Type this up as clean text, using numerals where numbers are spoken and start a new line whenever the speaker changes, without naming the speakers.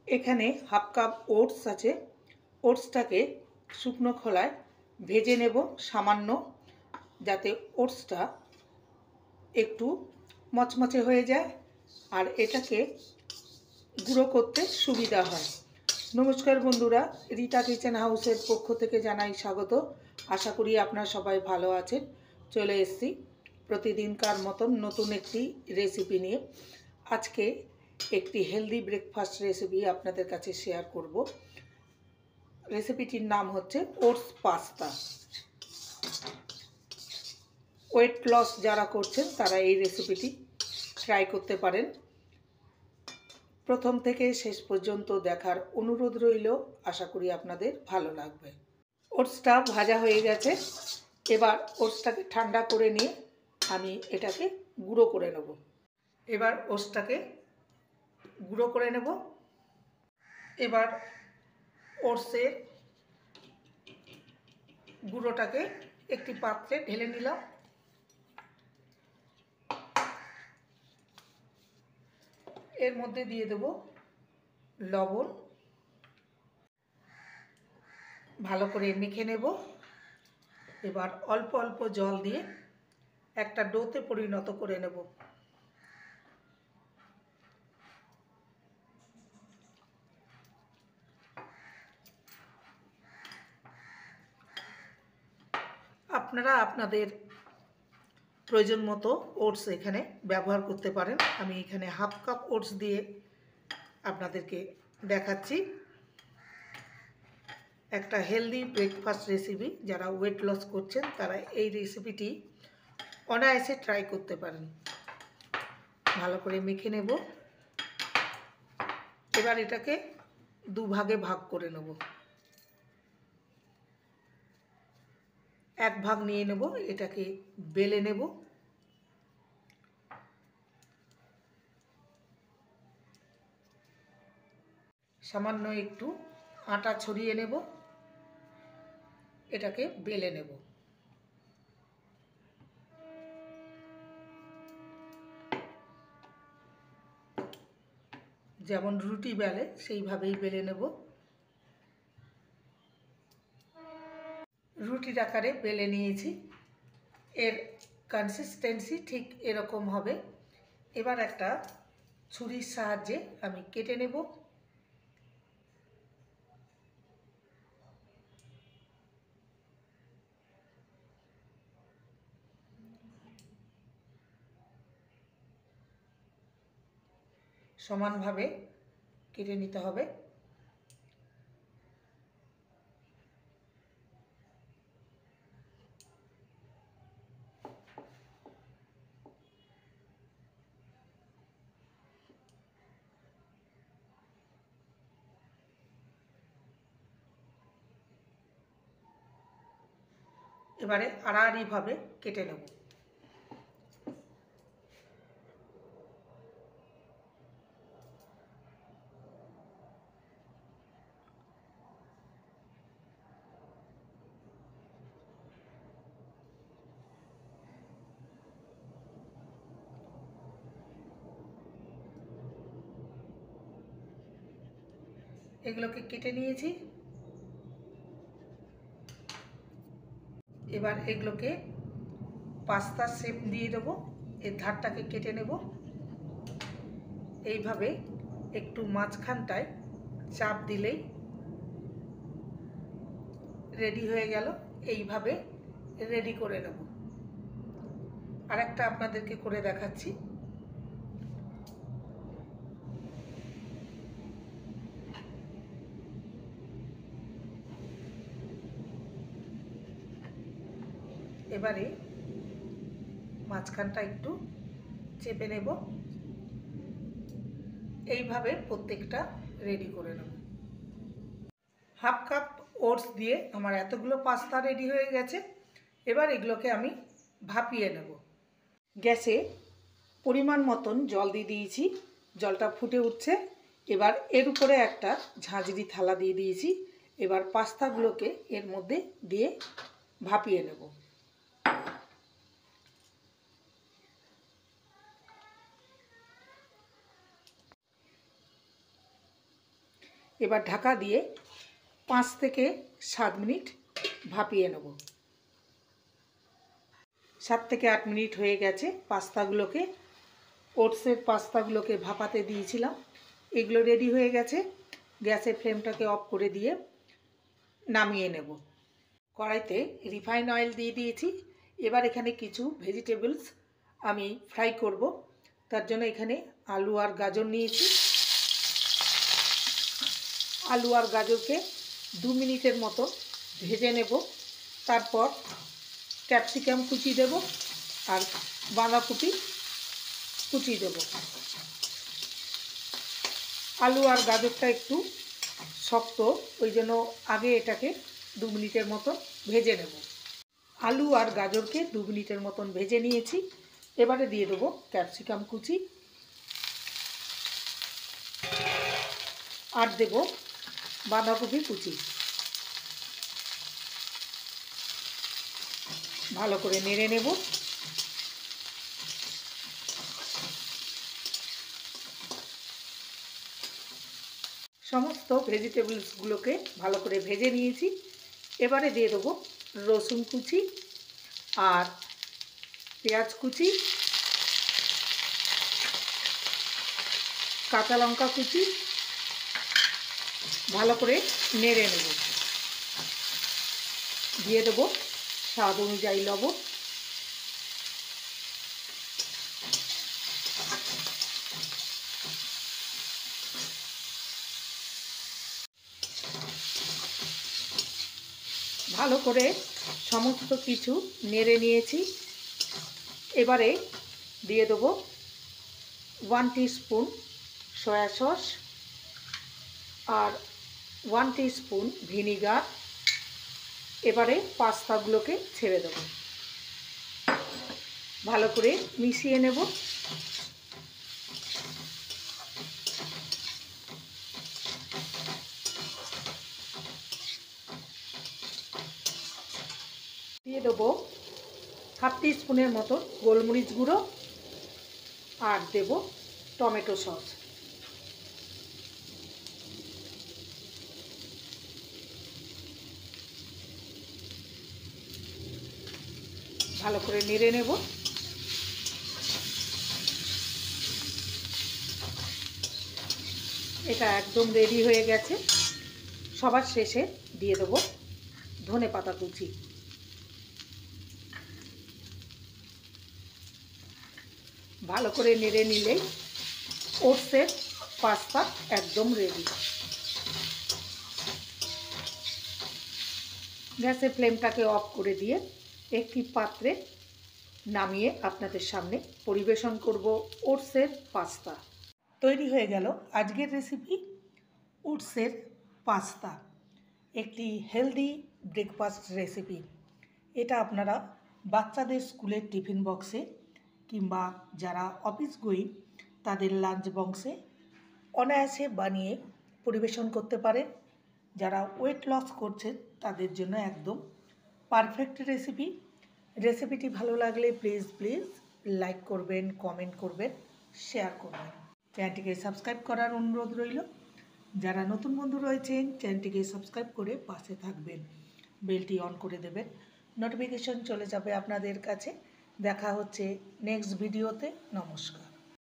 এখানে half cup oats আছে। ওটসটাকে শুকনো খোলায় ভেজে নেব সামান্য, যাতে ওটসটা একটু মচমচে হয়ে যায় আর এটাকে গুঁড়ো করতে সুবিধা হয়। নমস্কার বন্ধুরা, রিতা কিচেন হাউসের পক্ষ থেকে জানাই স্বাগত। আশা করি আপনারা সবাই ভালো আছেন। চলে এসেছি প্রতিদিনকার মতন নতুন একটি রেসিপি নিয়ে। আজকে একটি হেলদি ব্রেকফাস্ট রেসিপি আপনাদের কাছে শেয়ার করব। রেসিপিটির নাম হচ্ছে ওটস পাস্তা। ওয়েট লস যারা করছেন তারা এই রেসিপিটি ট্রাই করতে পারেন। প্রথম থেকে শেষ পর্যন্ত দেখার অনুরোধ রইল। আশা করি আপনাদের ভালো লাগবে। ওটসটা ভাজা হয়ে গেছে। এবার ওটসটাকে ঠান্ডা করে নিয়ে আমি এটাকে গুঁড়ো করে নেব। এবার ওটসটাকে গুঁড়ো করে নেব। এবার ওটসের গুঁড়োটাকে একটি পাত্রে ঢেলে নিলাম। এর মধ্যে দিয়ে দেব লবণ, ভালো করে মেখে নেব। এবার অল্প অল্প জল দিয়ে একটা ডোতে পরিণত করে নেব। আপনারা আপনাদের প্রয়োজন মতো ওটস এখানে ব্যবহার করতে পারেন। আমি এখানে হাফ কাপ ওটস দিয়ে আপনাদেরকে দেখাচ্ছি। একটা হেলদি ব্রেকফাস্ট রেসিপি। যারা ওয়েট লস করছেন তারা এই রেসিপিটি অনায়াসে ট্রাই করতে পারেন। ভালো করে মেখে নেব। এবার এটাকে দুভাগে ভাগ করে নেব। এক ভাগ নিয়ে নেব, এটাকে বেলে নেব। সামান্য একটু আটা ছড়িয়ে নেব, এটাকে বেলে নেব। যেমন রুটি বেলে সেইভাবেই বেলে নেব। রুটির আকারে বেলে নিয়েছি। এর কনসিস্টেন্সি ঠিক এরকম হবে। এবার একটা ছুরির সাহায্যে আমি কেটে নেব। সমানভাবে কেটে নিতে হবে। এবারে আড়াআড়িভাবে কেটে নেব। এগুলোকে কেটে নিয়েছি। এবার এগুলোকে পাস্তার শেপ দিয়ে দেবো। এর ধারটাকে কেটে নেব। এইভাবে একটু মাঝখানটায় চাপ দিলেই রেডি হয়ে গেল। এইভাবে রেডি করে নেব। আরেকটা আপনাদেরকে করে দেখাচ্ছি। এবারে মাঝখানটা একটু চেপে নেব। এইভাবে প্রত্যেকটা রেডি করে নেব। হাফ কাপ ওটস দিয়ে আমার এতগুলো পাস্তা রেডি হয়ে গেছে। এবার এগুলোকে আমি ভাপিয়ে নেব। গ্যাসে পরিমাণ মতন জল দিয়ে দিয়েছি। জলটা ফুটে উঠছে। এবার এর উপরে একটা ঝাঁঝরি থালা দিয়ে দিয়েছি। এবার পাস্তাগুলোকে এর মধ্যে দিয়ে ভাপিয়ে নেব। এবার ঢাকা দিয়ে 5 থেকে 7 মিনিট ভাপিয়ে নেব। 7 থেকে 8 মিনিট হয়ে গেছে। পাস্তাগুলোকে, ওটসের পাস্তাগুলোকে ভাপাতে দিয়েছিলাম, এগুলো রেডি হয়ে গেছে। গ্যাসের ফ্লেমটাকে অফ করে দিয়ে নামিয়ে নেব। কড়াইতে রিফাইন অয়েল দিয়ে দিয়েছি। এবার এখানে কিছু ভেজিটেবলস আমি ফ্রাই করব। তার জন্য এখানে আলু আর গাজর নিয়েছি। আলু আর গাজরকে 2 মিনিটের মতো ভেজে নেব। তারপর ক্যাপসিকাম কুচি দেব আর বাঁধাকপি কুচি দেব। আলু আর গাজরটা একটু শক্ত, ওই জন্য আগে এটাকে 2 মিনিটের মতো ভেজে নেব। আলু আর গাজরকে 2 মিনিটের মতন ভেজে নিয়েছি। এবারে দিয়ে দেবো ক্যাপসিকাম কুচি আর দেব বাঁধাকপি কুচি। ভালো করে নেড়ে নেব। সমস্ত ভেজিটেবলসগুলোকে ভালো করে ভেজে নিয়েছি। এবারে দিয়ে দেবো রসুন কুচি আর পেঁয়াজ কুচি, কাঁচা লঙ্কা কুচি। ভালো করে নেড়ে নেব। দিয়ে দেবো স্বাদ অনুযায়ী লবণ। ভালো করে সমস্ত কিছু নেড়ে নিয়েছি। এবারে দিয়ে দেবো 1 টিস্পুন সয়া সস আর 1 টিস্পুন ভিনিগার। এবারে পাস্তাগুলোকে ছেড়ে দেবো। ভালো করে মিশিয়ে নেব। দিয়ে দেবো 1/2 টিস্পুনের মতো গোলমরিচ গুঁড়ো আর দেব টমেটো সস। ভালো করে নেড়ে নেব। এটা একদম রেডি হয়ে গেছে। সবার শেষে দিয়ে দেবো ধনেপাতা কুচি। ভালো করে নেড়ে নিলেই ওটসের পাস্তা একদম রেডি। গ্যাসের ফ্লেমটাকে অফ করে দিয়ে একটি পাত্রে নামিয়ে আপনাদের সামনে পরিবেশন করব ওটসের পাস্তা। তৈরি হয়ে গেল আজকের রেসিপি ওটসের পাস্তা, একটি হেলদি ব্রেকফাস্ট রেসিপি। এটা আপনারা বাচ্চাদের স্কুলের টিফিন বক্সে কিংবা যারা অফিস গোয়িং তাদের লাঞ্চ বক্সে অনায়াসে বানিয়ে পরিবেশন করতে পারেন। যারা ওয়েট লস করছেন তাদের জন্য একদম পারফেক্ট রেসিপি। রেসিপিটি ভালো লাগলে প্লিজ লাইক করবেন, কমেন্ট করবেন, শেয়ার করবেন। চ্যানেলটিকে সাবস্ক্রাইব করার অনুরোধ রইল। যারা নতুন বন্ধু রয়েছেন চ্যানেলটিকে সাবস্ক্রাইব করে পাশে থাকবেন, বেলটি অন করে দেবেন, নোটিফিকেশন চলে যাবে আপনাদের কাছে। দেখা হচ্ছে নেক্সট ভিডিওতে। নমস্কার।